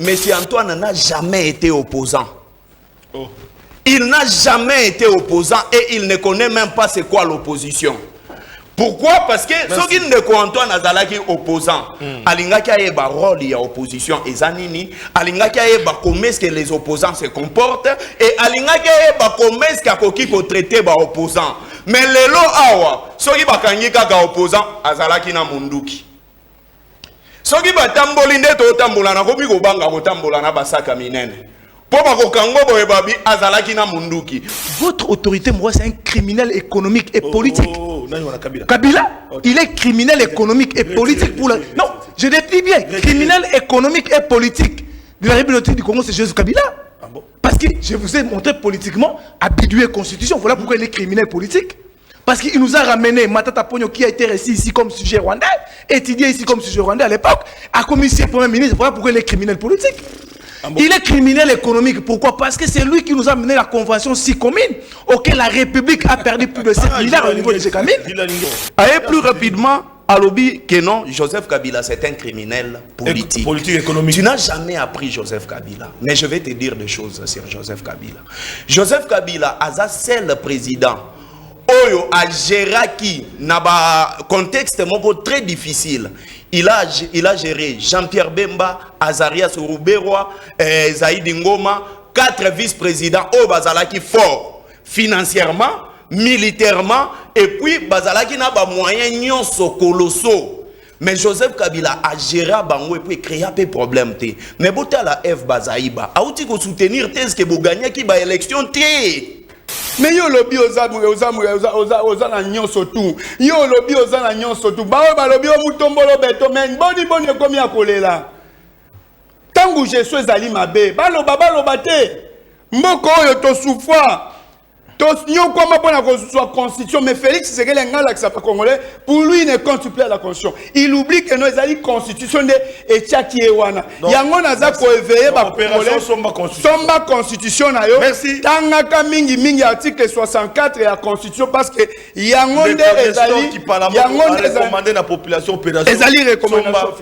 Monsieur Antoine n'a jamais été opposant. Oh. Il n'a jamais été opposant et il ne connaît même pas c'est quoi l'opposition. Pourquoi? Parce que ceux qui ne connaissent Antoine Azalaki opposant, alingaki ayeba rôle ya opposition ezanini, alingaki ayeba comment est-ce que les opposants se comportent et alingaki ayeba comment est-ce qu'il faut traiter ba opposant. Mais lelo awa, ceux qui bakangi kaka opposant azalaki na munduki. Ceux qui batambola nde to tambola na kobi ko banga ko tambola na basaka minene. Votre autorité, moi, c'est un criminel économique et politique. Kabila, il est criminel économique et politique pour la... Non, je dis bien, criminel économique et politique de la République du Congo, c'est Joseph Kabila. Parce que je vous ai montré politiquement à bidouiller la Constitution. Voilà pourquoi il est criminel politique. Parce qu'il nous a ramené Matata Pogno qui a été resté ici comme sujet rwandais, étudié ici comme sujet rwandais à l'époque, à commissaire Premier ministre. Voilà pourquoi il est criminel politique. Il est criminel économique. Pourquoi? Parce que c'est lui qui nous a mené la convention 6 communes auquel la République a perdu plus de 7 milliards au niveau de ces communes. Allez plus rapidement, à l'objet que non, Joseph Kabila c'est un criminel politique. Politique économique. Tu n'as jamais appris Joseph Kabila. Mais je vais te dire des choses sur Joseph Kabila. Joseph Kabila a seul président. Oyo a géré dans un contexte très difficile. Il a géré Jean-Pierre Bemba, Azarias Rouberois, Zaïd Ngoma, 4 vice-présidents au Bazalaki fort financièrement, militairement, et puis Bazalaki n'a pas moyen colossaux. Mais Joseph Kabila a géré Bango et puis créé un peu de problème. Mais si la F Bazaïba, a outil pour soutenir ce que vous gagnez qui va élection. Mais yo lobby oza na nyonso tu. Yo lobby oza na nyonso tu. Ba lobby o mutombolo beto men boni komi akolela. Tangu je suis ali mabe. Ba loba te. Mboko oyo to souffre. Nous comment pour constitution, mais Félix c'est que les congolais pour lui il ne compte plus à la constitution. Il oublie que nous avons constitution de Etiaki Ewana. Yango naza ko éveiller ba congolais somba constitution na yo. Merci. Tangaka mingi article 64 et la constitution parce que yango nde ezali recommander la population opération. Ezali recommandation.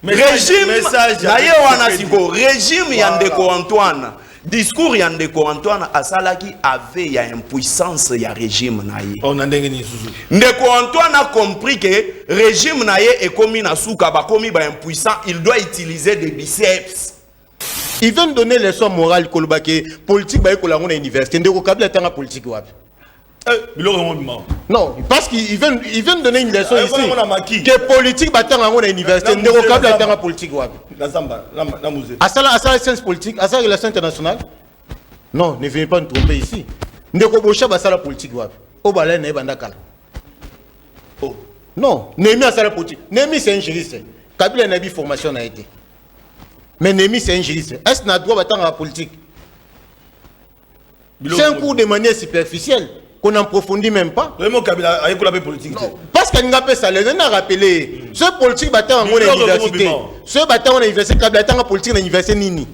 Régime na ye wana siko régime Yandeko Antoine. Discours Yandeko Antoine Asalaki avait ya impuissance ya régime naïe. Ndeko Antoine a compris que régime naïe est commis na souka ba commis ba impuissant, il doit utiliser des biceps. Il vient de donner leçon morale kolobake politique ba ko la ngona université ndeko Kabila tanga politique wapi. Non, parce qu'il vient de donner une leçon ici. Que politique battant à l'université, ne recable la politique. À ça, la science politique, à ça, la relation internationale. Non, ne venez pas nous tromper ici. Ne recable pas la politique. Au balai, ne bandakala. Non, Némi a ça la politique. Némi c'est un juriste. Kabila n'a pas formation a été. Mais Némi c'est un juriste. Est-ce qu'on a droit battre à la politique? C'est un cours de manière superficielle. Qu'on n'approfondit même pas. Parce qu'il n'y a pas ça, les gens ont rappelé. Ce politique battant en université. Ce battant en université, battant en politique en université Nini.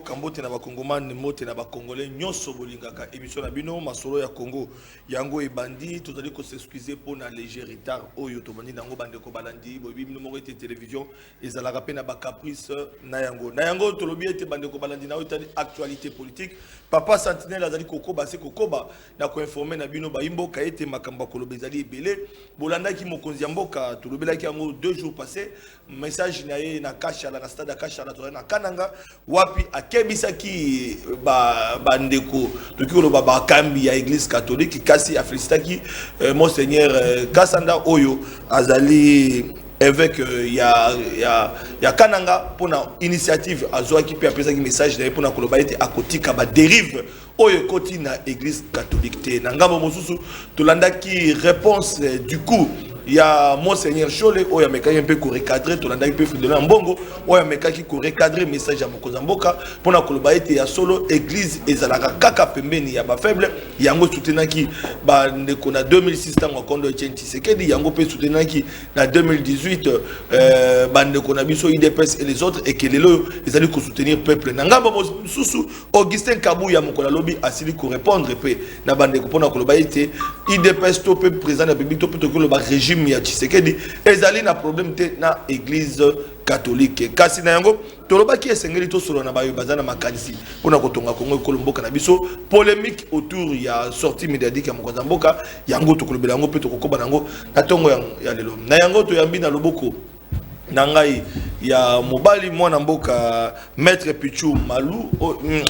Kambote na bakongomani mote na bakongolais nyonso bolingaka émission na bino masolo ya Congo yango ebandi tozali ko s'excuser pour na léger retard oyo to bandi nango bande ko balandi bobi bino mo ete télévision ezala rapé na ba caprice na yango to lobi ete bande ko balandi na otali actualité politique papa sentinelle azali kokoba se kokoba na ko informer na bino ba imboka ete makamba ko lobezali ebele bolanda ki mokonzi ya mboka to lobelaki yango 2 jours passés message na ye na kasha na stade kasha na kananga wapi akebisaki bandeko tukilo baba kambi ya église catholique kasi aflistaki monseigneur Kasanda oyo azali évêque ya kananga pona initiative azwaki pe apesa ki message na pona koloba ete akotika ba dérive oyo koti na église catholique te na ngambo mosusu tolandaki réponse du coup il y a monseigneur Chole oya mekaki un peu ko recadrer to landaki pe fidèle na mbongo oya mekaki ko recadrer message ya mokonza mboka pona koloba ete ya solo église ezalaka kaka pembeni ya ba faible yango soutenaki ba ndeko na 2006 tango kondo Etienne Tshisekedi yango pe soutenaki na 2018 ba ndeko na biso IDPS et les autres et que lelo ezali ko soutenir peuple na ngamba mosusu Augustin Kabuya mokola lobi asili ko répondre pe na ba ndeko pona koloba ete IDPS to pe président na bibi to pe to koloba régime régime ya Tshisekedi ezali na problème te na église catholique kasi na yango tolobaki esengeli to solo na bayo bazana makalisi pona kotonga Kongo ekolomboka na biso polémique autour ya sortie médiatique ya mokonza mboka yango tokolobela yango pe tokokoba nango na tongo ya lelo na yango to yambi na loboko nangai ya mobali mwana mboka maître Pichu Malou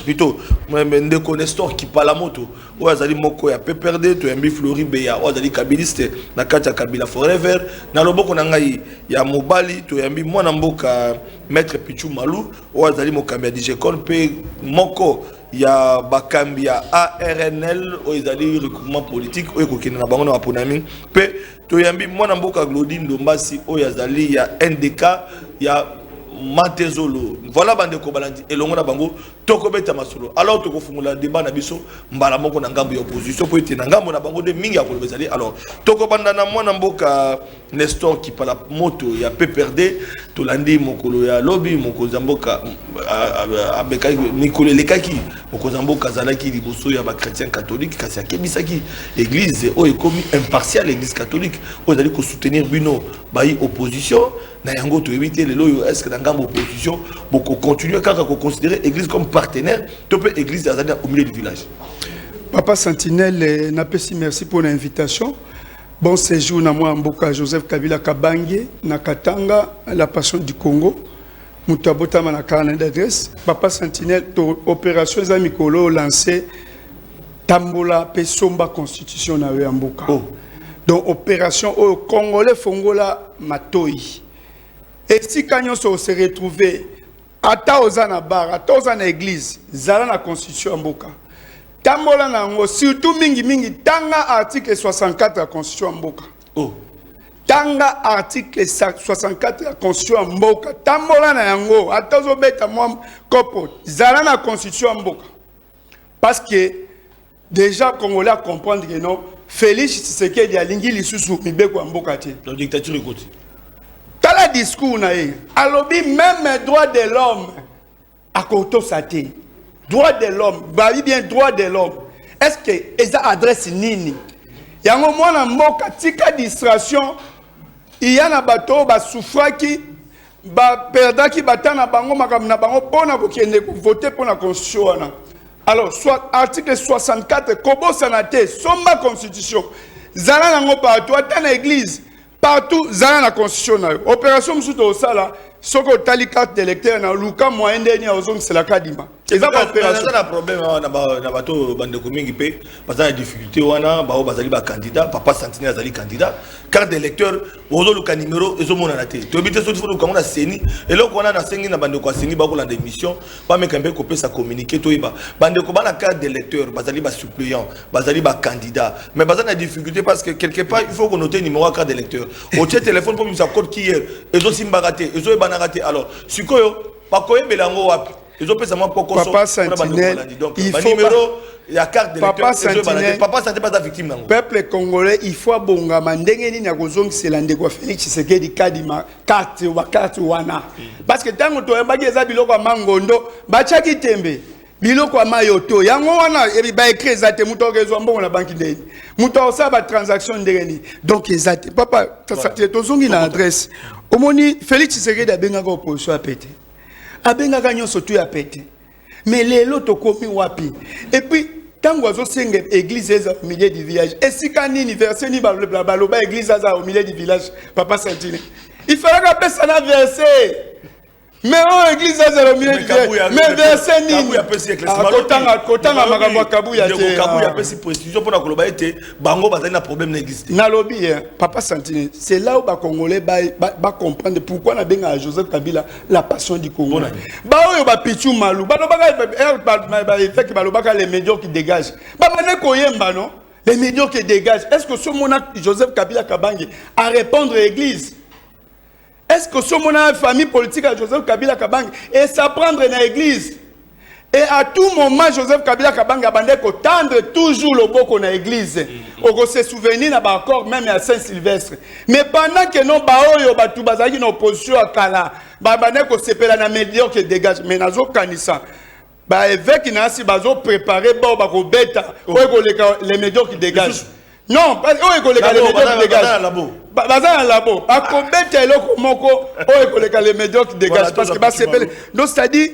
plutôt ndeko Nestor Kipala moto o azali moko ya PPRD to yambi Floribe ya o azali kabiliste na kati ya Kabila forever na loboko nangai ya mobali to yambi mwana mboka maître Pichu Malou o azali mokambi ya DGCON pe moko ya bakambi ya ARNL o ezali recoupement politique o ekokina na bango na baponami pe to yambi mwana mboka Glodine Ndombasi o yazali ya NDK ya Matezolo voilà bande ko balandi elongo na bango toko beta masolo alors toko fungula débat na biso mbala moko na ngambo ya opposition po ete na ngambo na bango de mingi ya ko bezali alors toko banda na mwana mboka Nestor Kipala moto ya PPRD to landi mokolo ya lobby moko zamboka abeka Nikole Lekaki moko zamboka zalaki liboso ya ba chrétien catholique kasi akebisaki église o ekomi impartial église catholique o zali ko soutenir bino bayi opposition na yango to éviter les loyo est-ce que dans gambo opposition beaucoup continuer quand on considérer église comme partenaire to peut église au milieu du village. Papa Sentinelle napesi merci pour l'invitation. Bon séjour na moi mboka Joseph Kabila Kabange na Katanga la passion du Congo. Mutabota na carnet d'adresse. Papa Sentinelle to opération za mikolo lancé Tambola pe somba constitution na we mboka. Oh. Donc opération au Congolais Fongola Matoi. Et si quand on se retrouve ata ozana bar, ata ozana église, zala na constitution mboka. Tambola nango surtout mingi tanga article 64 de la constitution mboka. Oh. Tanga article 64 de la constitution mboka. Tambola na yango ata ozobeta mwa kopo, zala na constitution mboka. Parce que déjà Congolais comprendre que non Félix Tshisekedi alingi lisusu mibeko mboka te. La dictature est côté. Tala discours na ye. Alobi même droit de l'homme à koto sate. Droit de l'homme, bali bien droit de l'homme. Est-ce que eza adresse nini? Yango mwana mboka tika distraction. Iya na bato ba souffraki ba perdaki batana bango makamna bango pona kokende voter pour la constitution. Alors, soit article 64, Kobo Sanate, Somba Constitution, Zala nango partout, attends l'église, partout, Zala la Constitution. Opération Moussouto Osala, Soko Tali carte d'électeur, Luka moyen dernier, c'est la Kadima. C'est ça l'opération. C'est un problème, na bato bande komingi pe, parce que la difficulté, wana, bao bazali ba candidat, papa Sentinelle azali candidat, carte d'électeur, ozo luka numéro, ezo mona na te. Tu obite so tu faut luka mona seni, et là qu'on a na sengi na bande ko sengi ba ko la démission, pas me kambe ko pe sa communiquer to iba. Bande ko ba na carte d'électeur, bazali ba suppléant, bazali ba candidat. Mais bazali na difficulté parce que quelque part il faut qu'on note numéro à carte d'électeur. Au téléphone pour me sa code qui hier, ezo simba raté, ezo ba na raté. Alors, sikoyo, pa ko yebelango wapi. Papa Sentinelle, il faut la carte de Papa Sentinelle, Papa Sentinelle pas victime. Peuple congolais, il faut bonga mandenge ni na kozong selande ko Félix Tshisekedi kadima carte wana. Parce que tango to yamba geza biloko mangondo, bachaki tembe. Biloko mayoto, yango wana ebi ba écrit zate muto kezo mbongo na banki ndeni. Muto osa ba transaction ndeni. Donc ezate. Papa, to zongi na adresse. Omoni Félix Tshisekedi abenga ko opposition a pété. Abenga kanyo sotu ya pété. Mais lelo to komi wapi. Et puis tango azo senge église eza au milieu du village. Et si kani verset ni baloba église eza au milieu du village, Papa Sentinelle. Il fallait que personne a versé. Mais on église eza au milieu du village. Mais verset ni. Kotanga makambo kabuya te. Kabuya pesi précision pour na koloba ete bango bazali na problème na église. Na lobby Papa Sentinelle, c'est là où ba congolais ba comprendre pourquoi na benga Joseph Kabila la passion du Congo. Ba oyo ba Pichu Malou, ba fait ba lobaka les médias qui dégagent. Ba bane koyemba non? Les médias qui dégagent. Est-ce que ce mona Joseph Kabila Kabange à répondre à l'église? Est-ce que ce mona famille politique à Joseph Kabila Kabange et s'apprendre dans l'église? Et à tout moment, Joseph Kabila Kabanga Bandeko ko tendre toujours le boko dans l'église. On se souvenir na encore même à Saint-Sylvestre. Mais pendant que non baoyo batu bazaki na opposition à Kala, Bandeko sepela na médias qui dégage mais nazo kanisa. Ba évêque na si bazo préparer ba ko beta, les médias qui dégagent. Non, pas les médias qui dégagent. baza na labo akobeta eloko moko oyo koleka les médiocres dégagent parce que basepele donc c'est-à-dire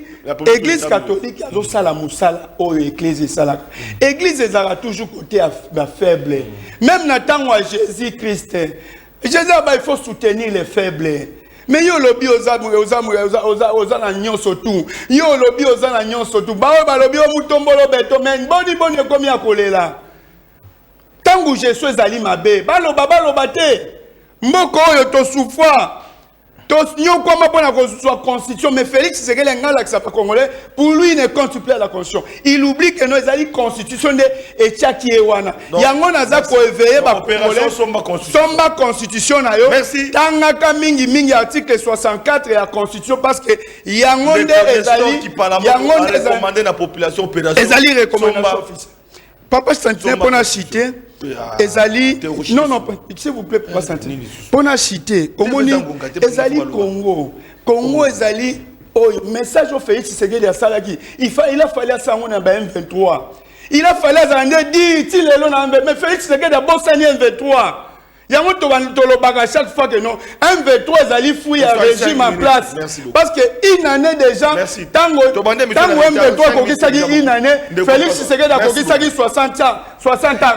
église catholique azosala musala oyo église esalaka église ezalaka toujours côté ya faible même na ntango ya Jésus-Christ Jésus il faut soutenir les faibles. Mais yo lobi oza na nyonso tu. Yo lobi oza na nyonso tu. Ba lobi o mutombolo beto men boni komi akolela. Tangu Jésus ezali mabe, baloba te. Mboko oyo to souffre. Tous nous comment pour la constitution, mais Félix c'est que les Congolais pour lui il ne compte plus à la constitution. Il oublie que nous avons constitution de Etchaki Ewana. Yango naza ko éveiller ba Congolais. Somba constitution na yo. Merci. Tangaka mingi article 64 et la constitution parce que yango nde ezali yango nde recommander la population opération. Ezali recommandation officielle. Papa Santé pour la cité. Ezali non s'il vous plaît Papa Santé. Pour la cité, comment ni Ezali Congo ezali message au Félix Tshisekedi ya salaki. Il a fallu à ça on a M23. Il a fallu à dire ti lelo na mais Félix Tshisekedi a bossani M23. Yango to lobaka chaque fois que non M23 ezali fouille à régime en place parce que une année déjà tango M23 kokisaki une année Félix Tshisekedi a kokisaki 60 ans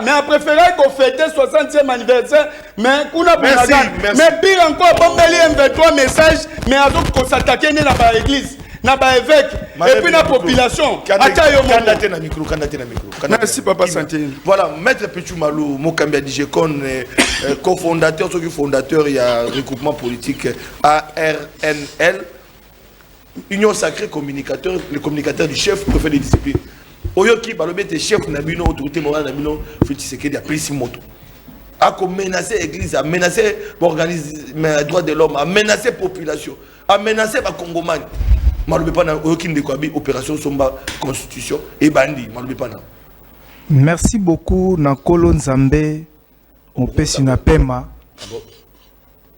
mais a préféré qu'on fête 60e anniversaire mais kuna bonagan mais pire encore bombeli M23 message mais azok ko s'attaquer na ba église na ba évêque et puis la population acha yo candidaté na micro. Merci Papa Santé. Voilà, Maître Pichoumalou Mokambia Digekon, cofondateur, fondateur, il y a regroupement politique ARNL, Union Sacrée Communicateur, le communicateur du chef préfet de discipline. Oyoki Balobete chef Nabino, autorité morale Nabino, Félix Tshisekedi a pris 6 motos. A menacé l'église, a menacé les droits de l'homme, a menacé la population, a menacé les Congomans. Opération Somba Constitution et bandi. Merci beaucoup Nakolo Nzambe Opesi na pema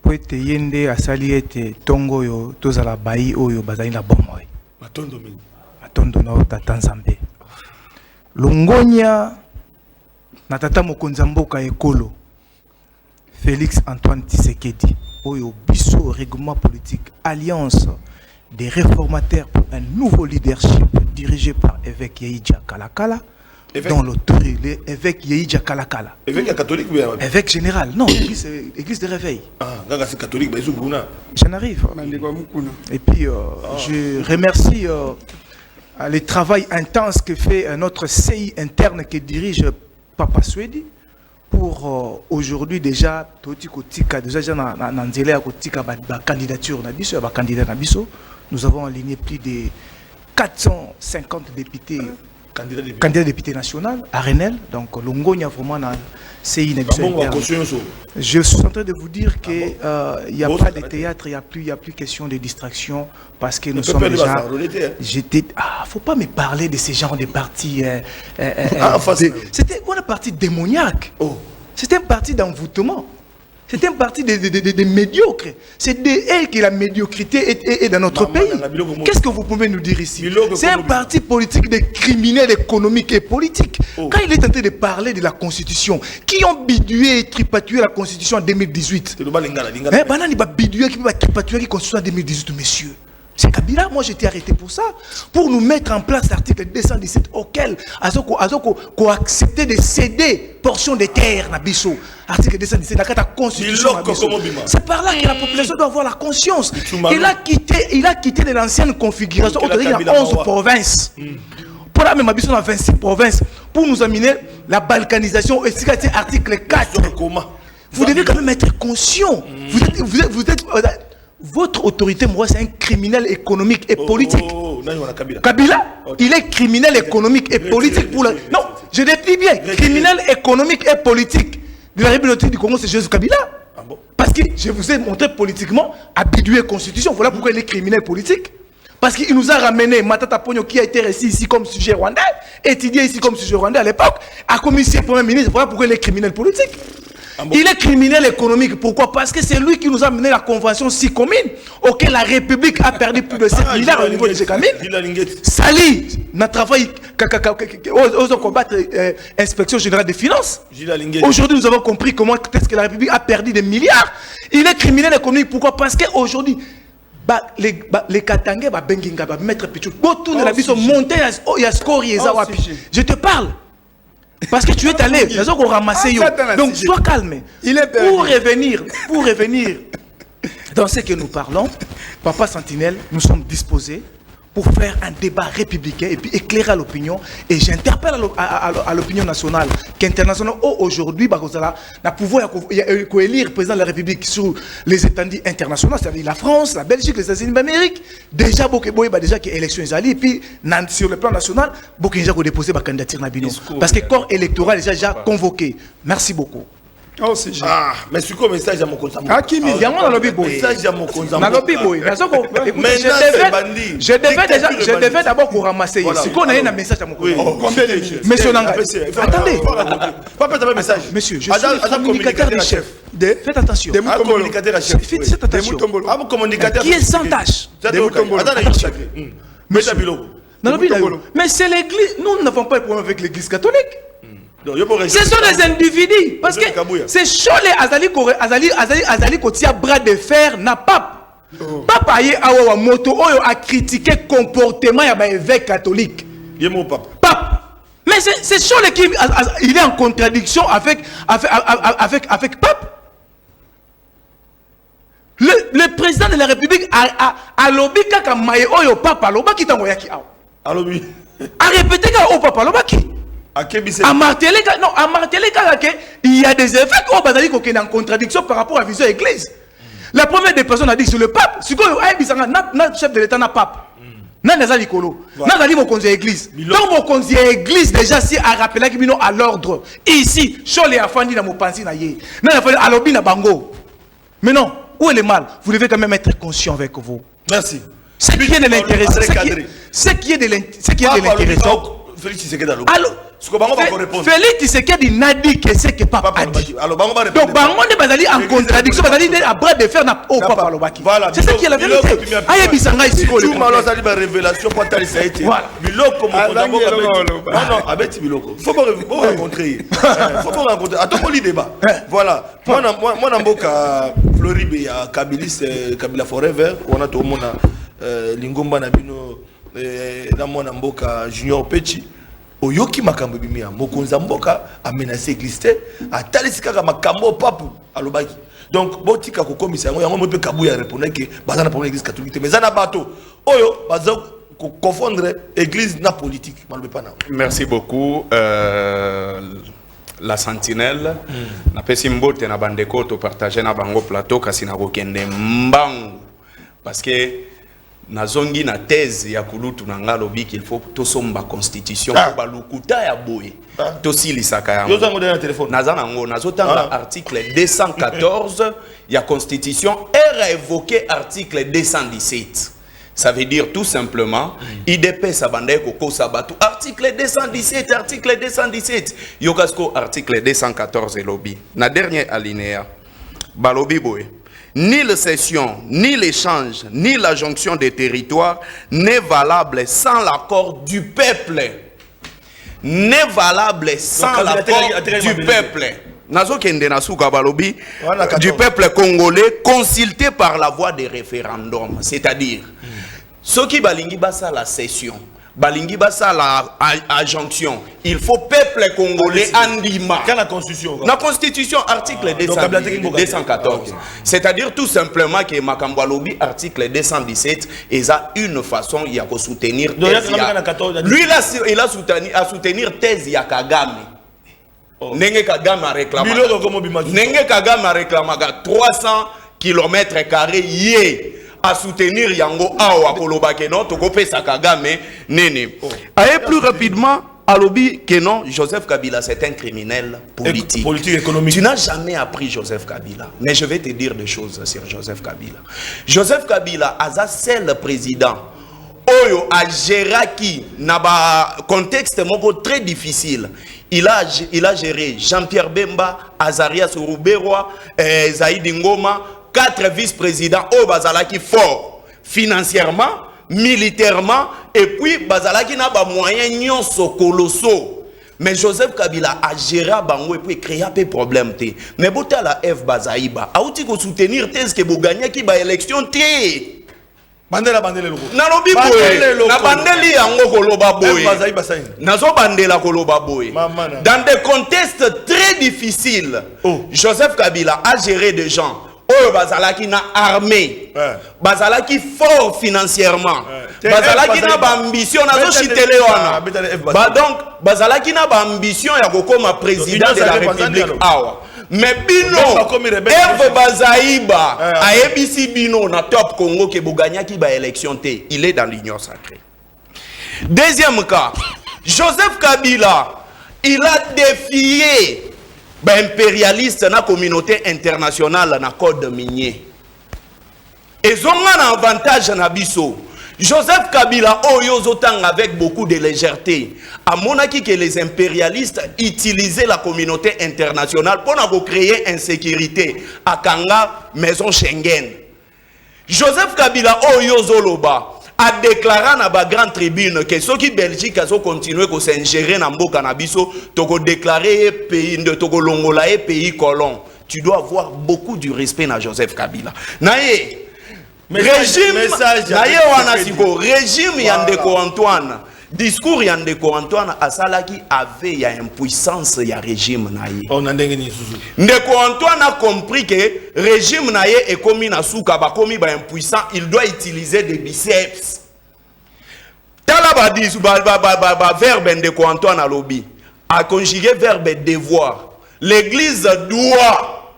po ete yende asali ete tongo yo tozala bayi oyo bazali na bomoi matondo na tata Nzambe longonya na tata mokonzi mboka ekolo Félix Antoine Tshisekedi oyo biso règlement politique alliance des réformateurs pour un nouveau leadership dirigé par évêque Yehidja Kalakala, dont l'autorité évêque Yehidja Kalakala. Évêque catholique ou bien évêque général, non, église de réveil. Ah, c'est catholique, mais j'en arrive. Et puis, je remercie le travail intense que fait notre CI interne que dirige Papa Swedi pour aujourd'hui déjà candidature nous avons aligné plus de 450 députés candidats députés nationaux à Renel. Donc Longonia vraiment c'est une je suis en train de vous dire qu'il n'y a pas de théâtre, il n'y a plus question de distraction parce que nous sommes déjà faut pas me parler de ces genres de partis c'était une partie démoniaque. C'était un parti d'envoûtement. C'est un parti de médiocres. C'est de elle que la médiocrité est dans notre pays. Qu'est-ce que vous pouvez nous dire ici? C'est un parti politique de criminels économiques et politiques. Quand il est en train de parler de la Constitution, qui ont bidoué et tripatué la Constitution en 2018? Banani ba bidoué qui va tripatuer la Constitution en 2018, messieurs. C'est Kabila, moi j'étais arrêté pour ça, pour nous mettre en place l'article 217 auquel Azoko accepté de céder portion de terre na biso. Article 217 la constitution. C'est par là que la population doit avoir la conscience. Il a quitté de l'ancienne configuration, il y a 11 provinces. Pour la même ambition dans 26 provinces, pour nous amener la balkanisation, et c'est article 4. Vous devez quand même être conscient. Vous êtes votre autorité, moi, c'est un criminel économique et politique. Kabila, il est criminel économique et politique pour la... Non, je décris bien. Criminel économique et politique de la République du Congo, c'est Joseph Kabila. Parce que je vous ai montré politiquement à bidouer constitution. Voilà pourquoi il est criminel politique. Parce qu'il nous a ramené Matata Pogno qui a été resté ici comme sujet rwandais, étudié ici comme sujet rwandais à l'époque, a commis ses premiers ministres. Voilà pourquoi il est criminel politique. Il est criminel économique. Pourquoi? Parce que c'est lui qui nous a mené la convention 6 communes auquel la République a perdu plus de 7 milliards au niveau de ces communes. Sali n'a travaillé aux combattre inspection générale des finances. Aujourd'hui, nous avons compris comment est-ce que la République a perdu des milliards. Il est criminel économique. Pourquoi? Parce qu'aujourd'hui, les Katangais va benginga va mettre pichou. Tout la vie sont montés à score je te parle. Parce que tu es allé, donc sois calme. Pour revenir dans ce que nous parlons, Papa Sentinelle, nous sommes disposés pour faire un débat républicain et puis éclairer l'opinion. Et j'interpelle à l'opinion nationale qu'internationale, aujourd'hui, la pouvoir élire le président de la République sur les étendues internationaux, c'est-à-dire la France, la Belgique, les États-Unis d'Amérique. Déjà, déjà qu'il y a élection et puis sur le plan national, il y a déposé ma candidature. Parce que le corps électoral est déjà convoqué. Merci beaucoup. Oh, c'est génial. Ah, mais c'est quoi message à mon compte? Ah, qui me dit? Message à mon compte. Je devais d'abord vous ramasser. Si on a un message à mon compte. Monsieur Nanga. Attendez. Papa, tu as un message. Monsieur, je suis le communicateur des chefs. Faites attention. Communicateur des chefs. Faites attention. Qui est sans tâche. Mais c'est l'église. Nous n'avons pas de problème avec l'église catholique. Ce sont les individus. Parce que c'est chaud les Azali Kotia bras de fer n'a pas. Papa a moto a critiqué le comportement de l'évêque catholique. Pape. Mais c'est chaud l'équipe. Il est en contradiction avec Pape. Le président de la République a lobby kaka maye oyo Papa lobaki tango yaki aw. A répété ka o Papa lobaki. À marteler, il y a des effets qui sont en contradiction par rapport à la vision de l'église. La première des personnes a dit sur le pape, c'est que le chef de l'État n'a pape. N'a pas l'écolo. N'a pas dit mon conseiller église. Donc mon conseiller église déjà si a rappelé qu'il à l'ordre. Ici, Chole a fandi dans mon pensée na yé. N'a pas à l'obi na bango. Mais non, où est le mal? Vous devez quand même être conscient avec vous. Merci. Ce qui est de l'intéressant. Ce qui est de l'intéressant. Félix Tshisekedi alo. Félix Tshisekedi n'a dit que c'est que Papa a dit. Donc bango ne bazali en contradiction, bazali à bras de fer na au Papa lobaki. C'est ça qui est la vérité. Aye bisanga ici ko le. Tout malo azali ba révélation pour tali ça été. Biloko mo non, abeti biloko. Faut pas rencontrer. Faut pas rencontrer. Attends li débat. Voilà. Moi na mboka Floribe ya Kabila Forever, on a tout le monde lingomba na bino na mwana mboka Junior Pechi oyoki makambo bimia mokonza mboka a menacé église a talisika ka makambo papu alobaki donc botika ko komisa yango mope kabuya répondre que bazana pour l'église catholique mais zana bato oyo baza ko confondre église na politique malobe pas na. Merci beaucoup la Sentinelle na pesi mbote na bandeko to partager na bango plateau kasi na kokende mbangu parce que nazongi na thèse ya kulutu na ngalobi qu'il faut to somba constitution ba lukuta ya boye to silisaka yango yozango na téléphone nazana ngo nazotanga article 214 ya constitution et révoquer article 217. Ça veut dire tout simplement IDP sabandé koko sabatu article 217 yokasko article 214 lobby na dernier alinéa balobi boye. Ni la cession, ni l'échange, ni la jonction des territoires n'est valable sans l'accord du peuple. N'est valable sans l'accord du peuple. Du peuple congolais consulté par la voie des référendums. C'est-à-dire, ceux qui balingi basa la cession, balingi basa la jonction, il faut peuple congolais andima. Quelle la constitution? La constitution, article 214. C'est-à-dire tout simplement que Makambo Lobi, article 217, et ça une façon il y a pour soutenir. Lui il a soutenir thèse ya Kagame. Nenge Kagame a réclamé. Nenge Kagame a réclamé 300 km² yé. À soutenir Yango Awa Koloba Kenon, Tokope Sakagame, Nene. Allez plus rapidement, Alobi Kenon, Joseph Kabila, c'est un criminel politique. Politique économique. Tu n'as jamais appris Joseph Kabila. Mais je vais te dire des choses sur Joseph Kabila. Joseph Kabila, c'est le président. Oyo a Géraki, n'a pas contexte très difficile. il a géré Jean-Pierre Bemba, Azarias Rouberwa, Zaïdi Ngoma, 4 vice-présidents au Bazalaki fort financièrement, militairement, et puis Bazalaki n'a pas moyen nyonso colossaux. Mais Joseph Kabila a géré bango et puis créé un peu problème. Mais bota la F Bazaïba, a outil ko soutenir thèse que vous gagnez qui ba élection té. Bandela bandela loko. Na lobi boy. Na bandeli yango koloba boy. Nazo bandela koloba boy. Dans des contextes très difficiles, Joseph Kabila a géré des gens. Oh, Bazalaki na armée. Bazalaki fort financièrement. Bazalaki na ambition nazo chitele wana. Donc Bazalaki na ambition ya kokoma président de la République awa. Mais Bino, Eve Bazaïba, a EBC Bino, na top Congo, qui Bougania qui ba élection T, il est dans l'union sacrée. Deuxième cas, Joseph Kabila, il a défié l'impérialiste dans la communauté internationale dans le code minier. Et ils ont un avantage dans Bisso. Joseph Kabila, avec beaucoup de légèreté, a monaki que les impérialistes utilisaient la communauté internationale pour créer insécurité à Kanga, maison Schengen. Joseph Kabila, a déclaré dans la grande tribune que ceux qui Belgique ont continué à s'ingérer dans le Canabiso, tu déclaré pays de Togo Longola pays colon. Tu dois avoir beaucoup de respect dans Joseph Kabila. Naye, régime Yandeko Antoine, discours Yandeko Antoine Asalaki avait y a impuissance y a régime naye. Ndeko Antoine a compris que régime naye est commis na souka ba commis ba impuissant, il doit utiliser des biceps. Talaba dit verbe Ndeko Antoine a lobby a conjugué verbe devoir. L'église doit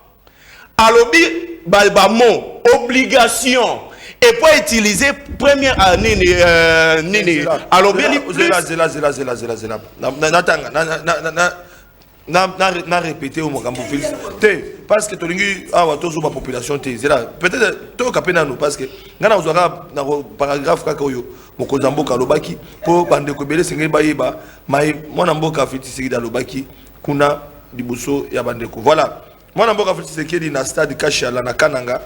a lobby balbamo obligation et pour utiliser première année alors bien na répéter au mokambo parce que tolingi awa tozo ba population te peut-être to kapena nous parce que ngana ozwaka na paragraphe kaka oyo mokonza mboka lobaki po bande ko bele sengeli bayeba mai mona mboka fiti sikida lobaki kuna liboso ya bande ko voilà mona mboka fiti sekedi na stade Kashala na Kananga.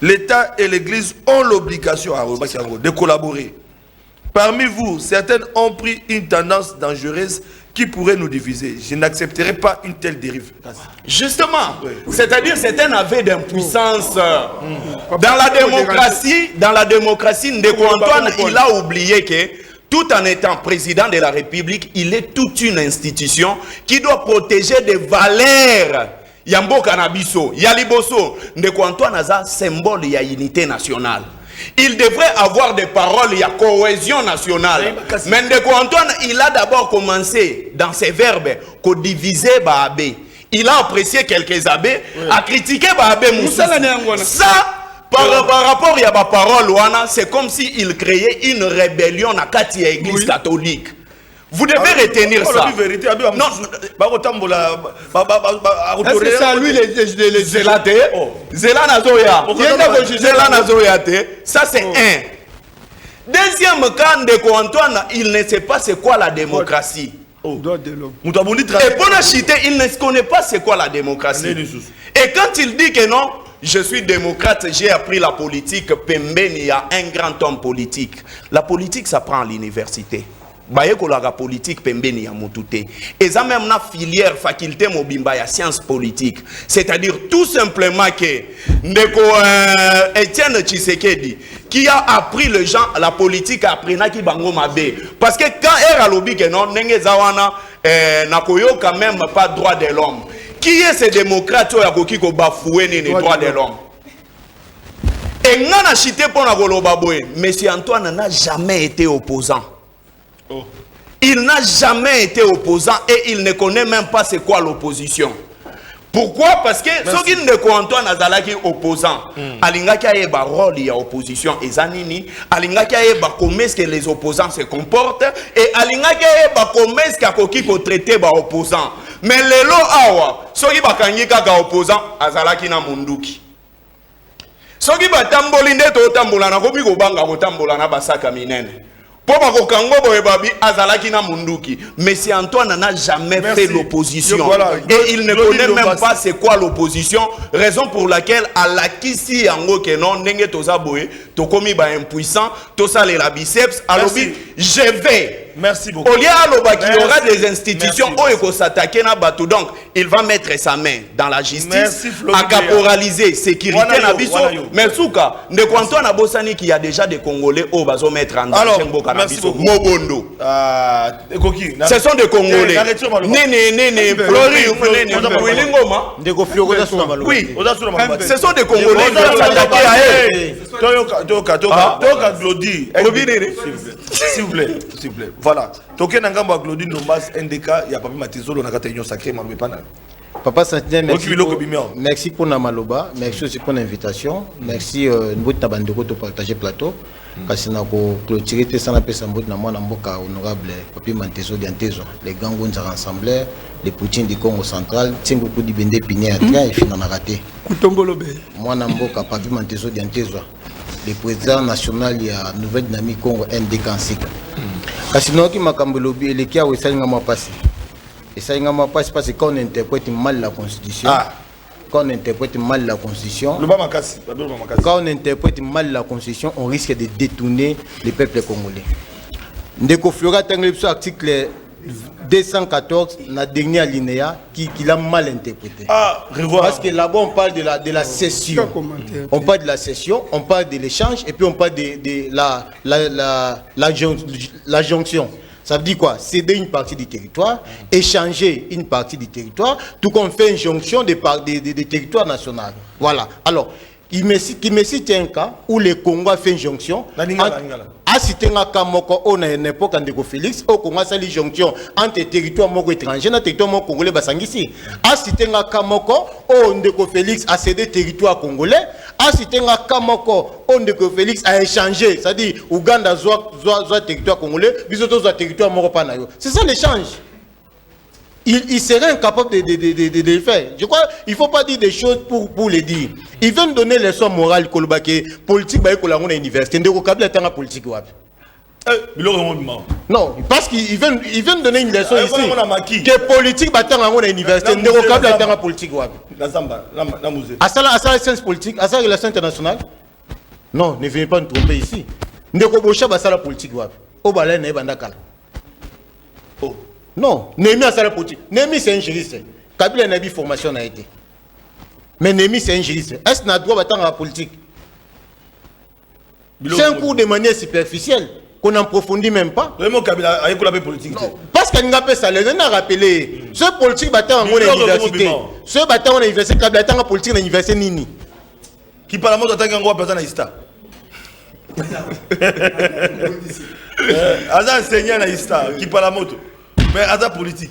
L'État et l'Église ont l'obligation de collaborer. Parmi vous, certains ont pris une tendance dangereuse qui pourrait nous diviser. Je n'accepterai pas une telle dérive. Justement, oui. C'est-à-dire c'est un aveu d'impuissance. Dans la démocratie, Ndeko Antoine, il a oublié que tout en étant président de la République, il est toute une institution qui doit protéger des valeurs. Yambo Kanabiso, Yaliboso, Ndeko Antoine a symbole de unité nationale. Il devrait avoir des paroles, il y a cohésion nationale. Mais Ndeko Antoine, il a d'abord commencé dans ses verbes qu'on divisait Baabé. Il a apprécié quelques abbés, a critiqué Baabé Moussa. Ça, par rapport à la parole, c'est comme s'il créait une rébellion à Katia Église catholique. Vous devez retenir ça. Non, c'est ça, lui, les zélatés. Ça, c'est un. Deuxième cas, Ndeko Antoine, il ne sait pas c'est quoi la démocratie. Et pour chiter, il ne connaît pas c'est quoi la démocratie. Et quand il dit que non, je suis démocrate, j'ai appris la politique, Pembeni, il y a un grand homme politique. La politique, ça prend à l'université. La politique pembeni ya mutute et ça même na filière faculté mobimba ya sciences politiques, c'est-à-dire tout simplement que Ndeko Etienne Tshisekedi qui a appris les gens la politique a appris na ki bango mabe parce que quand era lobi que non nenge zawana na koyo quand même pas droit de l'homme qui est ces démocrates ya koki ko bafouer les droits de l'homme et ngana chité pour na koloba boye monsieur Antoine n'a jamais été opposant. Il n'a jamais été opposant et il ne connaît même pas c'est quoi l'opposition. Pourquoi? Parce que ceux qui ne connaissent pas qui opposant, alingaki ayeba rôle ya opposition et zanini, alingaki ayeba comment est-ce que les opposants se comportent et alingaki ayeba comment est-ce qu'il faut traiter ba opposant. Mais lelo awa, ceux qui bakangi kaka opposant azalaki na munduki. Ceux qui batamboli ndeto tambola na komi ko banga ko tambola na basaka minene. Pour Makokango Boebabi, Azalaki na Munduki. Mais si Antoine n'a jamais fait l'opposition. Et il ne connaît même pas c'est quoi l'opposition. Raison pour laquelle, à la Kisi Yango Kenon, Nenge Toza Boe, Tokomi ba impuissant, Tosa le la biceps, alobi, je vais. Merci beaucoup. Au lieu qu'il y aura des institutions où il faut s'attaquer à Batou. Donc, il va mettre sa main dans la justice, à caporaliser sécurité na biso. Mais souka, ne comptons na Bossani qu'il y a déjà des Congolais au bazo mettre en danger. Merci beaucoup. Mobondo. Ce sont des Congolais. Oui, ce sont des Congolais qui vont s'attaquer à eux. S'il vous plaît, s'il vous plaît. Voilà. Toké Nangamba Glody Nombas NDK, il y a pas Matizolo, on a une sacrée Malobé Pana. Papa Sentinelle, merci pour la maloba, merci aussi pour l'invitation, merci nous tabandeko de partager plateau. Parce que nous clôturer ça n'a pas semblé na moi na mboka honorable Papi Mantezo Diantezo, les gangons rassemblés, les Poutine du Congo central, tiens beaucoup de bende piné à train et finalement raté. Kutombolobe. Moi na mboka Papi Mantezo Diantezo, le président national il y a nouvelle dynamique Congo NDK en cycle. Parce que nous qui makambolobi et les qui a aussi ngama passé. Et ça ngama passe parce que quand on interprète mal la constitution. Quand on interprète mal la constitution, quand on interprète mal la constitution, on risque de détourner les peuples congolais. Ndeko Flora Tenglipso article 214, la dernière alinéa qui l'a mal interprété. Parce que là-bas on parle de la cession. On parle de la cession, on parle de l'échange et puis on parle de la jonction. Ça veut dire quoi? Céder une partie du territoire, échanger une partie du territoire, tout qu'on fait une jonction des territoires nationaux. Voilà. Alors, il me cite un cas où le Congo a fait une jonction. A cité un cas on a une époque en Félix, au Congo a fait une jonction entre territoires étrangers et territoires congolais. A cité un cas où Ndeko Félix a cédé territoire congolais. A cité un cas où Ndeko Félix a échangé, c'est-à-dire Ouganda soit territoire congolais, bisoto soit territoire moro-panayo. C'est ça l'échange. Il serait incapable de le faire. Je crois qu'il ne faut pas dire des choses pour les dire. Il vient de donner les leçons morales politique à l'université. Il ne politique. Non, parce qu'il vient de donner une leçon ici. Que politique à l'université. Il ne politique. À ça, la science politique, à ça, la relation internationale. Non, ne venez pas nous tromper ici. Il ne faut pas la politique. Au balai, il n'y a pas. Non, Némi a sa politique. Némi c'est un juriste. Kabila n'a pas de formation a été. Mais Némi c'est un juriste. Est-ce qu'il a droit d'attendre la politique? C'est un cours de manière superficielle qu'on n'approfondit même pas. Vraiment Kabila a école politique. Parce qu'il n'a pas ça, les gens ont rappelé. Ce politique battant en université. Ce battant en université, Kabila attend la politique en université Nini. Qui parle de tant qu'un personne à Ista. Aza enseignant à Ista, qui parle à moto. Mais à la politique.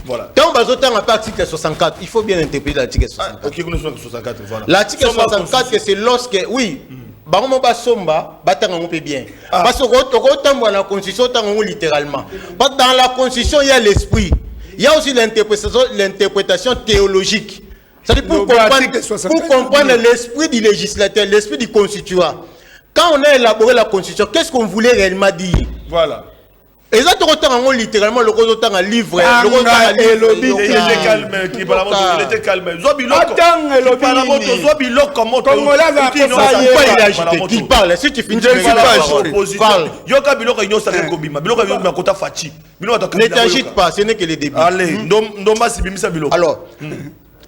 Voilà. Quand on va à l'article 64, il faut bien interpréter l'article 64. Ok, nous sommes 64. Voilà. L'article 64, c'est lorsque, oui, on va somba, on peut bien. Parce que dans la constitution, littéralement. Dans la constitution, il y a l'esprit. Il y a aussi l'interprétation théologique. C'est-à-dire pour comprendre l'esprit du législateur, l'esprit du constituant. Quand on a élaboré la constitution, qu'est-ce qu'on voulait réellement dire? Voilà. Et ça, littéralement, le gros autant un livre. Il était calme. Il était calme. Qui parle. Si tu finis, parle. Ne t'agite pas, ce n'est que le début. Allez, alors,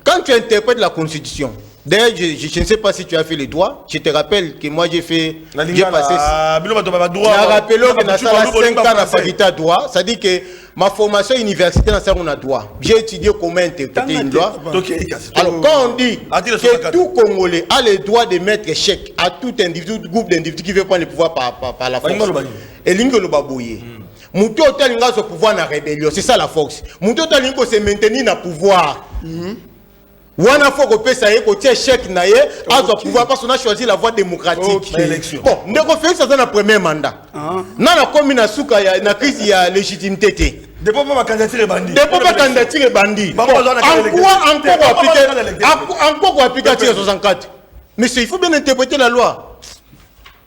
quand tu interprètes la Constitution, d'ailleurs, je ne sais pas si tu as fait les droits. Je te rappelle que moi j'ai passé. Je rappelle que dans 5 ans à faculté à droit, ça dit que ma formation universitaire dans un droit. J'ai étudié comment interpréter une loi. Alors quand on dit que tout Congolais a le droit de mettre chèque à tout individu, groupe d'individus qui veut prendre le pouvoir par la force. Et l'ingolo babouye. Mouto talinga ce pouvoir na rébellion, c'est ça la force. Mouto talinga se maintenir na pouvoir. Wana faut que ça y est côté chèque na yé à pouvoir parce qu'on a choisi la voie démocratique. Bon, ndeko Félix ça dans le premier mandat. Na la commune na suka ya na crise ya légitimité té. Depuis ma candidature bandit. Depuis ma candidature bandit. Encore appliquer article 64. Mais il faut bien interpréter la loi.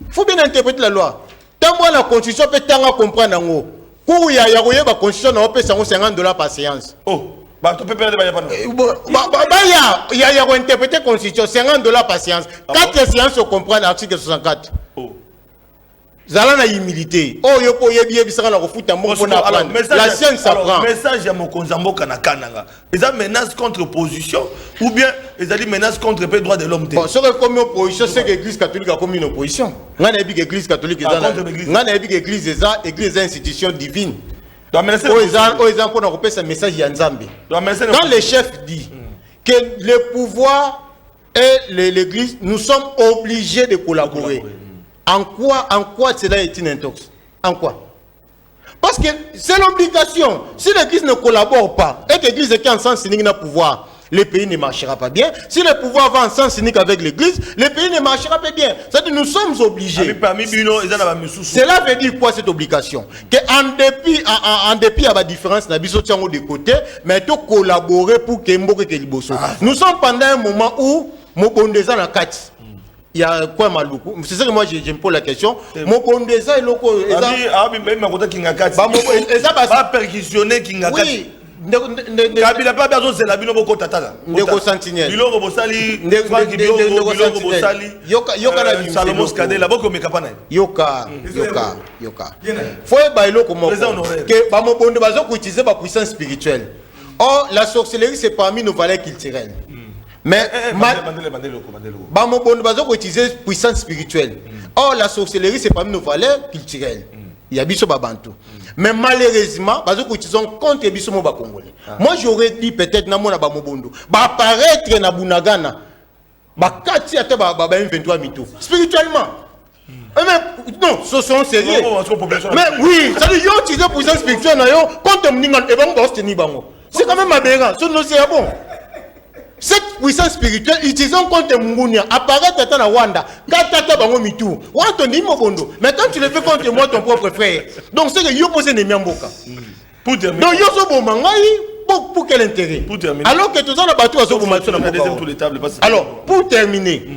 Il faut bien interpréter la loi. Tant que la constitution peut tant comprendre ngo. Pour y a la constitution na opé $50 par séance. Oh, bah tu peux perdre il y a interpréter constitution $50 par séance. 4 séances se comprendre l'article 64. Oh. Zala na humilité. Oh yo po yebi bisaka na kofuta mbongo na apprendre. La science s'apprend. Message ya mokonzambo kana kananga. Ils menace contre opposition ou bien ils ont dit menace contre les droits de l'homme. Bon, ce que comme opposition c'est que l'église catholique a comme une opposition. Ngana yebi l'église catholique ezana. Ngana yebi l'église eza église institution divine. Doit menacer ils pour na kopesa message ya Nzambe. Quand le chef dit que le pouvoir et l'église nous sommes obligés de collaborer. En quoi cela est une intox? En quoi? Parce que c'est l'obligation. Si l'église ne collabore pas et que l'église est en sens unique dans le pouvoir, le pays ne marchera pas bien. Si le pouvoir va en sens unique avec l'église, le pays ne marchera pas bien. C'est-à-dire que nous sommes obligés. Cela veut dire quoi cette obligation? En dépit à la différence, de côté, mais tout collaborer pour que nous sommes pendant un moment où nous sommes dans 4. Il y a quoi Maloukou? C'est ça que moi je me pose la question. Mon bondesa est loco. Pas perquisitionner Kingakat. Oui. Kabila pas besoin de la bino tata. Ndeko sentinelle. Biloko bosali. Biloko bosali. Yoka la Salomon Skade la boko mekapana. Yoka. Faut bailo comme que ba mo bonde bazo ko utiliser ba puissance spirituelle. Or la sorcellerie c'est parmi nos valeurs culturelles. Mais on va utiliser puissance spirituelle. Or, la sorcellerie, c'est parmi nos valeurs culturelles. Il y a biso babantou. Mais malheureusement, on va utiliser contre biso mo congolais. Moi, j'aurais dit peut-être na mona ba mobondo. Ba apparaître na bunagana. Ba kati ate ba 23 mito. Spirituellement. Mais non, ce sont sérieux. Mais oui, ça veut dire utiliser puissance spirituelle na yo contre mninga et ba mboste ni bango. C'est quand même aberrant. Ce non c'est bon. Cette puissance spirituelle, utilisons contre Mungunia, apparaît à la Wanda, Gatata Bango Mitou, Wanton Mobondo. Mais quand tu le fais contre moi, ton propre frère, donc c'est que yo posez les Miamboka. Donc yo so Bomangaï, pour quel intérêt? Alors que tout ça, la bateau a so Bomangaï. Alors, pour terminer,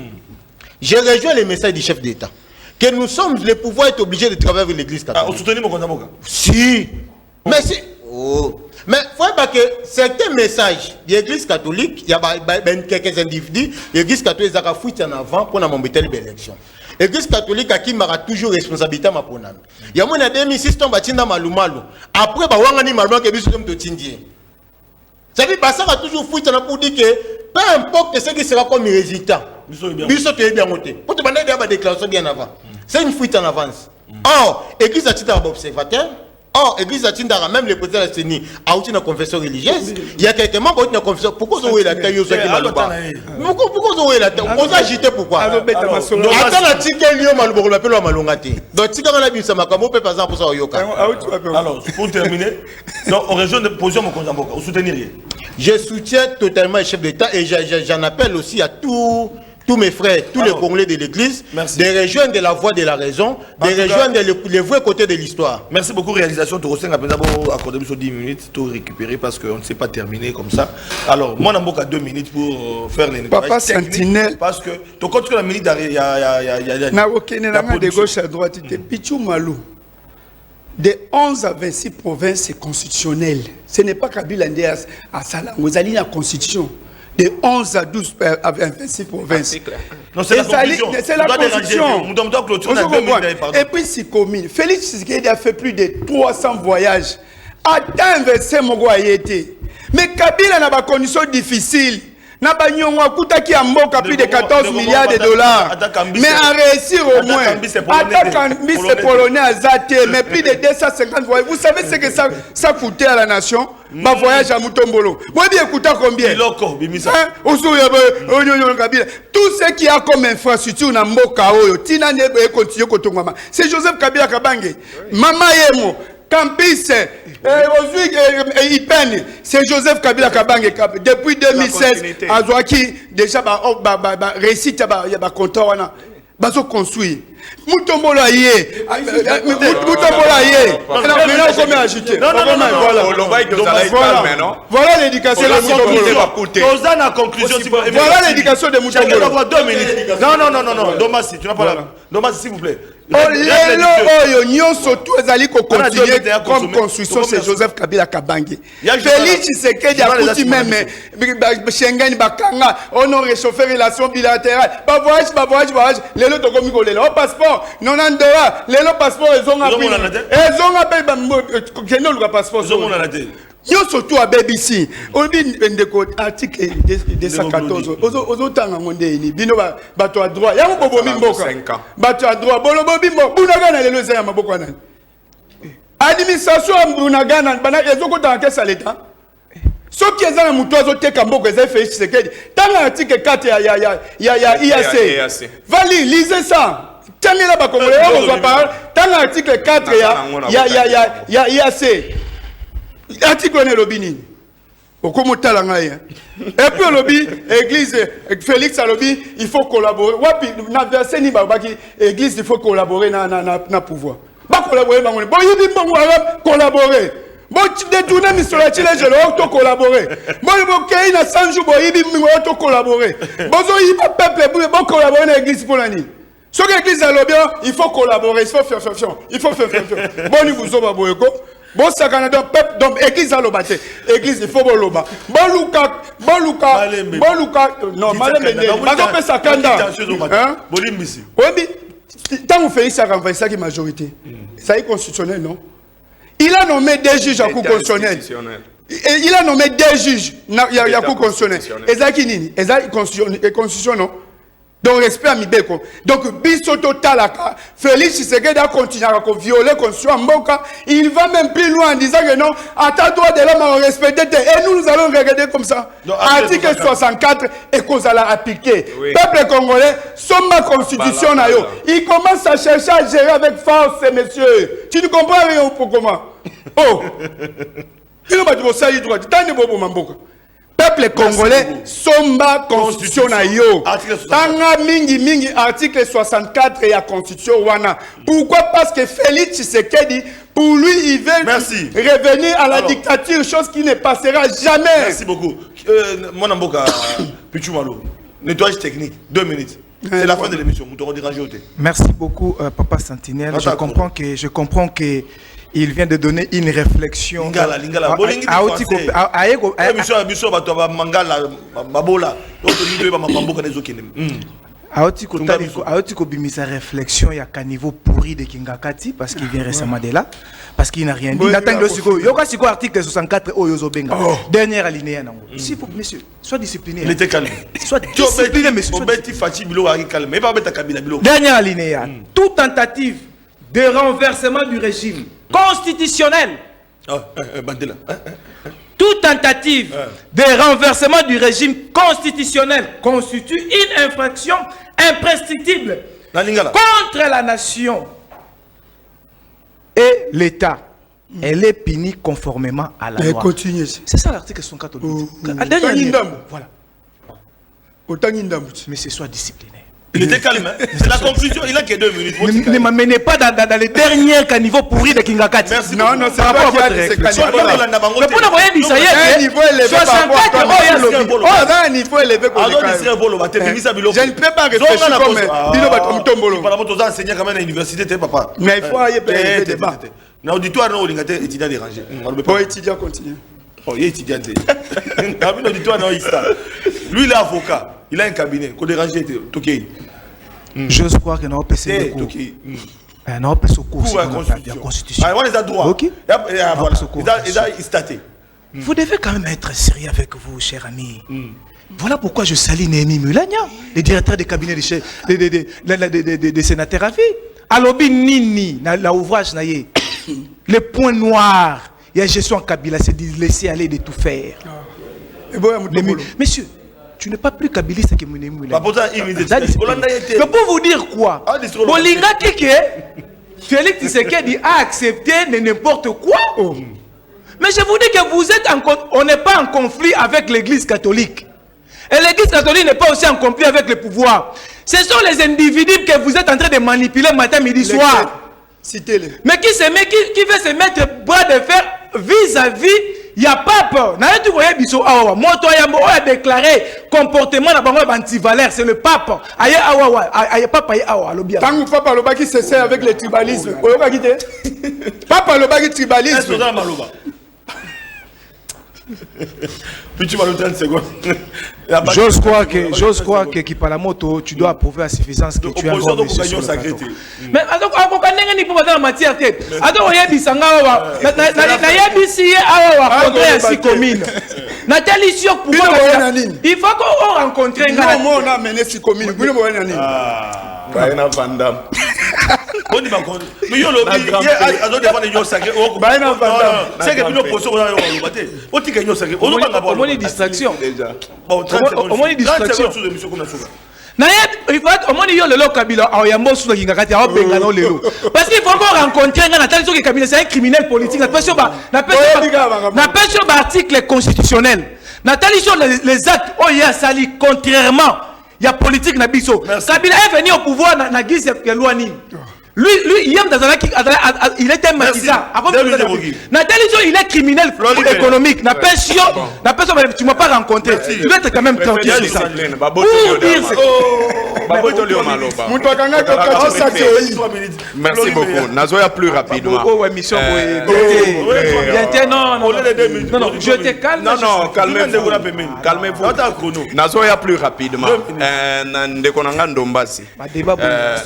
j'ai rejoint les messages du chef d'État. Que nous sommes, le pouvoir est obligé de travailler avec l'église catholique. Soutenir mon si. Mais c'est. Oh. Mais il faut pas que certains messages de l'église catholique, il y a quelques individus, l'église catholique a foutu en avant pour m'embêter l'élection. L'église catholique a qui m'a toujours responsabilité à ma poname. Il y a mon 2006 tombe à Tinda Malumalu. Après, bah wangani Malumalu qui est de Tindien. Ça veut dire que ça a toujours foutu pour dire que peu importe ce qui sera comme résultat, biso tu es bien monté. Pour te demander des déclarations bien avant. C'est une fuite en avance. Or, l'église a été observateur. Or, l'église a Tindara, même le président de la CENI, a eu une confession religieuse. Il y a quelques membres qui ont une confession. Pourquoi vous avez la taille aux qui Malouba? Pourquoi vous avez la taille? On a agité pourquoi? Attends, la tique est liée au Malouba, on l'appelle au Malongate. Donc, tique a bien ça, ma camo peut pas pour ça au Yoka. Alors, pour terminer, on rejoint de position mon compte. Vous soutenez? Je soutiens totalement le chef d'État et j'en appelle aussi à tous mes frères, tous les Congolais de l'Église, de rejoindre la voie de la raison, de rejoindre les vrais côtés de l'histoire. Merci beaucoup, réalisation. Tu as accordé 10 minutes, tout récupérer parce qu'on ne s'est pas terminé comme ça. Alors, moi, je 2 minutes pour faire les Papa Sentinelle. Parce que tu comptes la minute, il y a de gauche à droite, tu es Pichou Malou. De 11 à 26 provinces, c'est constitutionnel. Ce n'est pas Kabila Ndias à Salam. Vous allez la constitution. De 11 à 12 à 26 provinces. Non, c'est la constitution. C'est la constitution. Et puis, c'est commun. Félix Tshisekedi a fait plus de 300 voyages. Attends, inversé mon été. Mais Kabila n'a pas conditions difficiles. N'a pas qui a mboka plus de 14 milliards de dollars. Mais a réussi au moins. Attaque c'est polonais à Zate, mais plus de 250 voyages. Vous savez ce que ça coûtait à la nation? Ma voyage à Mutombolo. Moi, bien coûté combien? Tout ce qui a comme infrastructure na mboka oyo, tina ne continue kotongama. C'est Joseph Kabila Kabange. Mama Yemo. Campus, Ipen, c'est Joseph Kabila Kabange. Depuis 2016, Azouaki, déjà, récite, il y a content, bazo construit. Moutombola yé. Moutombola yé. Maintenant, comment ajouter? Non, voilà l'éducation de Moutombola. Voilà l'éducation de Moutombola. 2 minutes. Non. Dommasi, tu n'as pas la. Dommasi, s'il vous plaît. Lelo oyo surtout ezali ko continuer comme construction c'est Joseph Kabila Kabange. Félix Tshisekedi a coutu même Schengen bakanga on a réchauffé relations bilatérales. Ba voyage les lots comme Nicolas. Au passeport non andora les lots passeport ils ont appelé Kenol le passeport. Yo surtout à BBC. On dit article 214. Aux tanga mondeni bino bato à droit. Ya bobo mimboka. Bato à droit. Bolo bimbo. Bunagana le loza ya maboko nani. Administration Bunagana bana ezoko dans quel l'état. Ce qui est dans le mouton azoteka mboko ezai Félix Tshisekedi. Tanga article 4 ya IAC. Vali lisez ça. Tanga la ba congolais on va parler. Tanga article 4 ya IAC. Article on est lobby. Et puis le lobby, église, Félix a lobby, il faut collaborer. Na verset ni babaki, église il faut collaborer na pouvoir. Ba collaborer ba ngoni. Bon yibi mbongo collaborer. Bon détourner misola chile je l'auto collaborer. Bon kei na 100 jours bo yibi auto collaborer. Bozo yiba peuple bon collaborer na église pour l'année. Ce que l'église a lobby, il faut collaborer, il faut faire. Il faut faire. Bon ni vous oba boyeko. Bon ça Canada peuple donc église à l'obate église il faut boloba bon Luca non malem ne bazo pesa kanda hein bolimbisi oui tant on fait ça renverser ça qui majorité ça est constitutionnel non il a nommé des juges à cour constitutionnel et il a nommé des juges il y a cour constitutionnel ezaki nini ezaki constitution non donc respect à Mibeko. Donc biso totalaka Félix Tshisekedi a continué à violer constitution Mboka. Il va même plus loin en disant que non, à ta droit de l'homme on respecte et nous allons regarder comme ça. Article 64 et qu'on allait appliquer. Peuple congolais, somma constitution na yo. Il commence à chercher à gérer avec force messieurs. Tu ne comprends rien pour comment? Oh. Il va te dire droit. Tant de bobo Mboka. Peuple congolais, somba constitution na yo. Tanga mingi article 64 et la constitution wana. Pourquoi? Parce que Félix Tshisekedi, pour lui, il veut revenir à la dictature, chose qui ne passera jamais. Merci beaucoup. Mon amboka, Pichumalo, nettoyage technique, 2 minutes. C'est la fin de l'émission. Merci beaucoup, Papa Sentinelle. Je comprends que il vient de donner une réflexion. Aotiko bimisa réflexion ya caniveau pourri de Kingakati parce qu'il vient récemment de là parce qu'il n'a rien dit. Yoka siko article 64 oyozobenga. Dernière alinéa nango. S'il faut monsieur, sois discipliné. Il était calme. Sois discipliné monsieur. Dernière alinéa. Toute tentative de renversement du régime constitutionnel. Toute tentative de renversement du régime constitutionnel constitue une infraction imprescriptible contre la nation et l'État. Elle est punie conformément à la loi. C'est ça l'article 64. Voilà. Mais c'est soit discipliné. Il était calme, hein? C'est la conclusion, il n'a que 2 minutes. Ne m'amenez pas dans les derniers caniveaux pourris de Kingakati. Merci. Non, c'est pas votre réflexion. Mais pour nous, il y a un niveau élevé. 64 un niveau élevé. Je ne peux pas réfléchir comme Bino Batomtombolo. Mais il faut aller faire le débat. Dans l'auditoire, non, il y a des étudiants dérangés. Pour étudiant, continue. Oh, il est étudiant. Dans l'auditoire, non, il est lui, il est avocat. Il a un cabinet. Qu'on dérange, je crois que nous PC non, la constitution. On les a droit. Ok. Vous devez quand même être sérieux avec vous, cher ami. Voilà pourquoi je salue Néhémie Mulania, le directeur des cabinets des sénateurs à vie. Alobi Nini, la ouvrage naïe. Le point noir, il y a gestion en Kabila, c'est de laisser aller, de tout faire. Messieurs, tu n'es pas plus kabiliste que Néhémie Mulania. Mais pour vous dire quoi? Bolinga Kike, Félix Tshisekedi a accepté n'importe quoi. Mais je vous dis que on n'est pas en conflit avec l'église catholique. Et l'église catholique n'est pas aussi en conflit avec le pouvoir. Ce sont les individus que vous êtes en train de manipuler matin, midi, soir. Citez-les. Mais qui veut se mettre bras de fer vis-à-vis Il y a pape. Na yetu koye biso awa. Moto yambo a déclaré comportement na bango anti-valeur, c'est le pape. Aye awa aye pape aye awa lobia. Tant que papa lobaki cessé avec le tribalisme. Oyoka kité. Papa lobaki tribalisme. Puis tu vas le 30 secondes. J'ose croire que Kipalamoto, tu dois prouver à suffisance que tu as un bon monsieur sur le plateau. Mais alors, on ne peut pas dans la matière tête. Alors, on y a dit ça, Nathalie Siok pour moi, il faut qu'on rencontre un gars. Non, on a mené si commune. Vous ne voyez pas. Baena Vandam. On dit pas qu'on. Mais yo lobby, il y a d'autres défendre les gens sacrés. Baena Vandam. C'est que nous posons dans le bateau. On dit que nous sacrés. On n'a pas au moins une distraction. Bon, au moins une distraction. Il faut au moins il y a le lot Kabila. Ah, il y a un mot sur le Gingakati. Ah, benga non le lot. Parce qu'il faut qu'on rencontre un gars. Nathalie Siok Kabila, c'est un criminel politique. N'a pas sur article constitutionnel. Nathalie Siok les actes. Oh, il y a sali contrairement. Il y a politique na biso. Kabila est venu au pouvoir na guise de loi ni. Lui, il était magistrat. Nathalie Siok, il est criminel économique. Na pension, tu m'as pas rencontré. Tu dois être quand même tranquille sur ça. Merci beaucoup. Nazoya plus rapidement. Non, je te calme. Non, calmez-vous. Nazoya plus rapidement. Ndekonanga Ndombasi.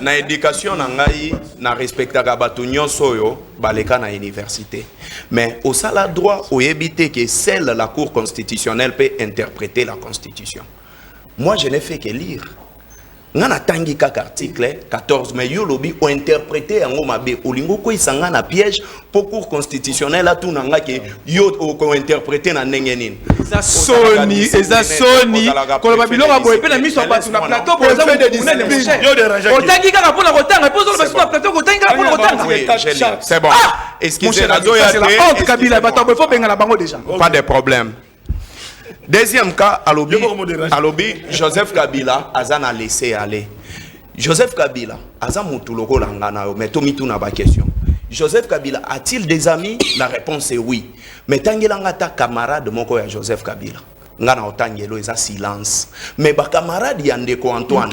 Na éducation nangai na respectaka bato nyonso oyo baleka na université. Mais au sala droit au éviter que seule la Cour constitutionnelle peut interpréter la Constitution. Moi je n'ai fait que lire. Ngana tangi kaka article 14 mais yo lobi o interpréter yango mabe olingo ko isanga na piège pour Cour constitutionnelle a tout nanga ke yo ko interpréter na ndenge nini. Eza soni koloba biloko boye pe na miso bato na plateau pour ça de discipline. Yo déranger. O tangi kaka pour na kotanga pose le bato na plateau ko tangi kaka pour na kotanga. C'est bon. Excusez-moi, la honte Kabila bato faut benga la bango déjà. Pas de problème. Deuxième cas, Alobi, Joseph Kabila, Azan a laissé aller. Joseph Kabila, Azan Moutuloko Langana, mais Tomitou n'a pas question. Joseph Kabila a-t-il des amis? La réponse est oui. Mais Tangilangata, camarade de mon coeur, Joseph Kabila. Ngana Otangelo, il a silence. Mais ba camarade Yandeko Antoine.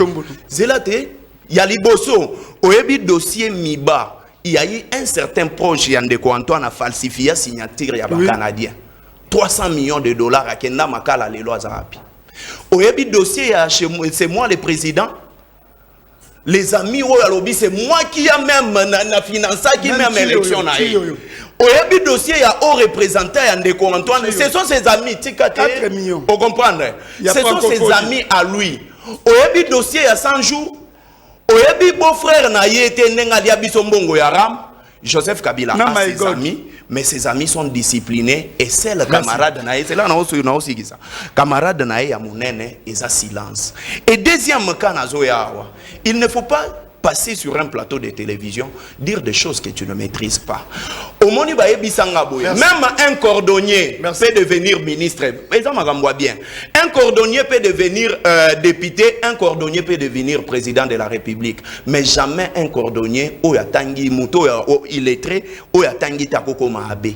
Zélate, Yaliboso, Oebi dossier Miba, il y a eu un certain proche Yandeko Antoine a falsifié la signature Yaba Canadien. 300 millions de dollars à Kenda Makala les lois arabi. Au début dossier c'est moi le président. Les amis au lobby c'est moi qui a même financé qui même élection au début dossier il y a haut représentant Yandeko Antoine. Ce sont ses amis 4 millions. Vous comprenez? Ce sont ses amis à lui. Au début dossier il y a 100 jours. Au début beau-frère na yete nenga dia bisombongo ya ram. Joseph Kabila a ses amis, mais ses amis sont disciplinés et c'est le camarade Naé. C'est là aussi ça. Camarade Naé ya munene ils a silence. Et deuxième cas Nazoyawa, il ne faut pas passer sur un plateau de télévision dire des choses que tu ne maîtrises pas. Au Moni Baye Bissanga Boye, même un cordonnier peut devenir ministre. Bien. Un cordonnier peut devenir député, un cordonnier peut devenir président de la République. Mais jamais un cordonnier ou yatangi muto illettré ou yatangi takokoma abbé.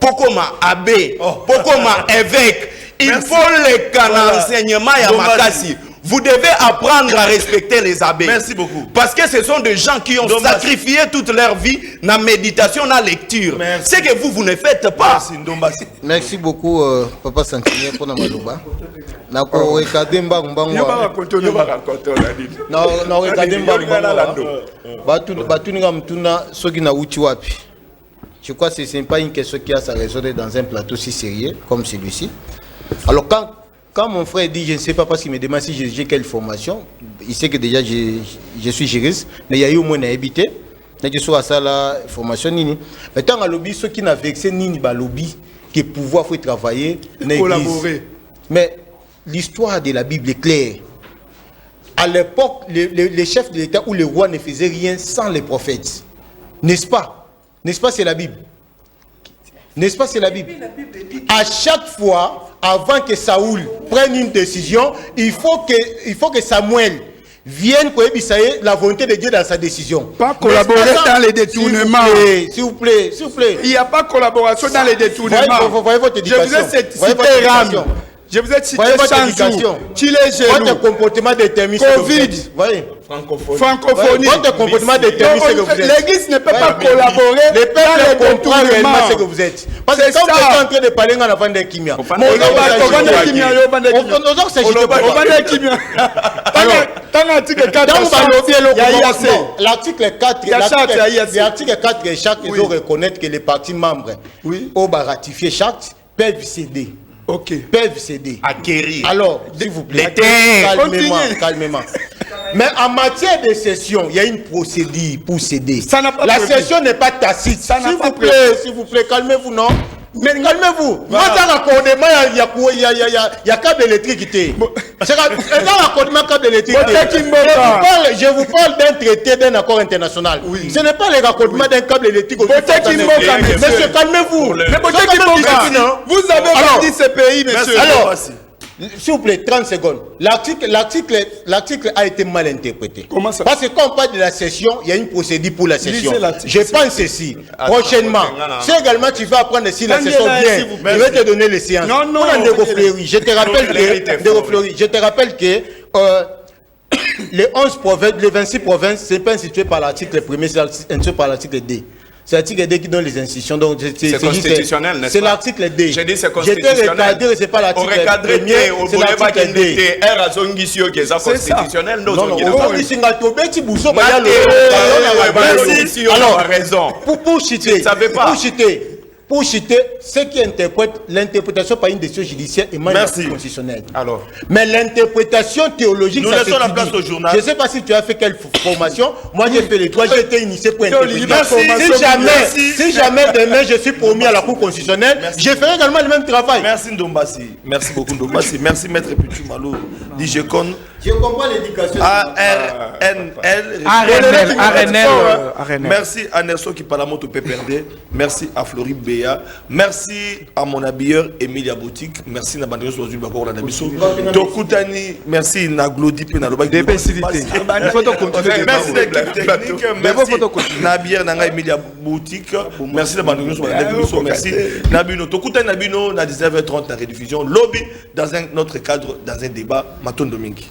Pokoma abbé, pokoma évêque. Il faut les canaux enseignement ya makasi. Vous devez apprendre à respecter les abbés. Merci beaucoup. Parce que ce sont des gens qui ont sacrifié toute leur vie dans la méditation, dans la lecture. C'est que vous ne faites pas. Merci beaucoup, Papa Santini, pour notre maloba. Je crois que ce n'est pas une question qui a sa raison dans un plateau si sérieux comme celui-ci. Alors quand mon frère dit, je ne sais pas parce qu'il me demande si j'ai quelle formation, il sait que déjà je suis juriste, mais il y a eu au moins un habité, je suis à ça la formation nini. Mais tant que lobby, ceux qui n'ont vexé nini ba lobby, que pouvoir faut travailler, collaborer. Mais l'histoire de la Bible est claire. À l'époque, les chefs de l'État ou les rois ne faisaient rien sans les prophètes. N'est-ce pas? N'est-ce pas, c'est la Bible? N'est-ce pas, c'est la Bible? À chaque fois, avant que Saoul prenne une décision, il faut que Samuel vienne la volonté de Dieu dans sa décision. Pas collaborer dans les détournements. S'il vous plaît. Il n'y a pas collaboration dans les détournements. Voyez votre éducation. Je vous ai cité RAM. Je vous ai cité Sanzou. Chile Gelou. Votre comportement détermine Covid. Voyez. Francophonie. Votre comportement détermine ce que vous êtes. L'église ne peut pas collaborer. Les peuples comprennent réellement ce que vous êtes. Parce que quand vous êtes en train de parler en avant d'un kimia, l'article 4 de chaque, ils doivent reconnaître que les partis membres ont ratifié chaque peuvent céder. Ok. Peuvent céder. Acquérir. Alors, s'il vous plaît, calmement. Mais en matière de session, il y a une procédure pour céder. La session n'est pas tacite. S'il vous plaît, calmez-vous, non? Mais calmez-vous. Moi, dans l'accordement, il y a câble électrique. C'est dans l'accordement câble électrique. Je vous parle d'un traité, d'un accord international. Ce n'est pas le raccordement d'un câble électrique. Monsieur, calmez-vous. Vous avez dit ce pays, monsieur. Alors, s'il vous plaît, 30 secondes. L'article a été mal interprété. Comment ça? Parce que quand on parle de la session, il y a une procédure pour la session. Je pense ceci. Prochainement, si également tu vas apprendre si la session vient, je vais te donner les séances. Non. Je te rappelle que les 11 provinces, les 26 provinces, c'est pas institué par l'article 1er, c'est institué par l'article 2. C'est l'article D qui donne les institutions. Donc c'est constitutionnel, n'est-ce pas? C'est l'article D. J'ai dit c'est constitutionnel. J'étais recadré, c'est pas l'article 1er, c'est l'article D. C'est constitutionnel. Non, merci, on a raison. Pour citer ceux qui interprètent l'interprétation par une décision judiciaire et mal constitutionnelle. Alors. Mais l'interprétation théologique, nous laissons la place au journal. Je ne sais pas si tu as fait quelle formation. Moi, j'ai fait les trois. J'ai été initié pour interpréter. Si jamais demain je suis promis à la Cour constitutionnelle, je ferai également le même travail. Merci Ndombasi. Merci beaucoup Ndombasi. Merci Maître Pichu Malou. DGCON. Je comprends l'éducation. ARNL. Merci à Nelson qui parle à moto PPRD. Merci à Floride Béa. Merci à mon habilleur Emilia Boutique. Merci à Bandero Soazul Bakor la Nabiso. Tokutani. Merci à Glody Penaloba. Merci à Nabier Nanga Emilia Boutique. Merci à Bandero Soazul. Merci. Nabino. Tokutani Nabino à 19h30 la rediffusion. Lobby dans un autre cadre, dans un débat. Maton Domingue.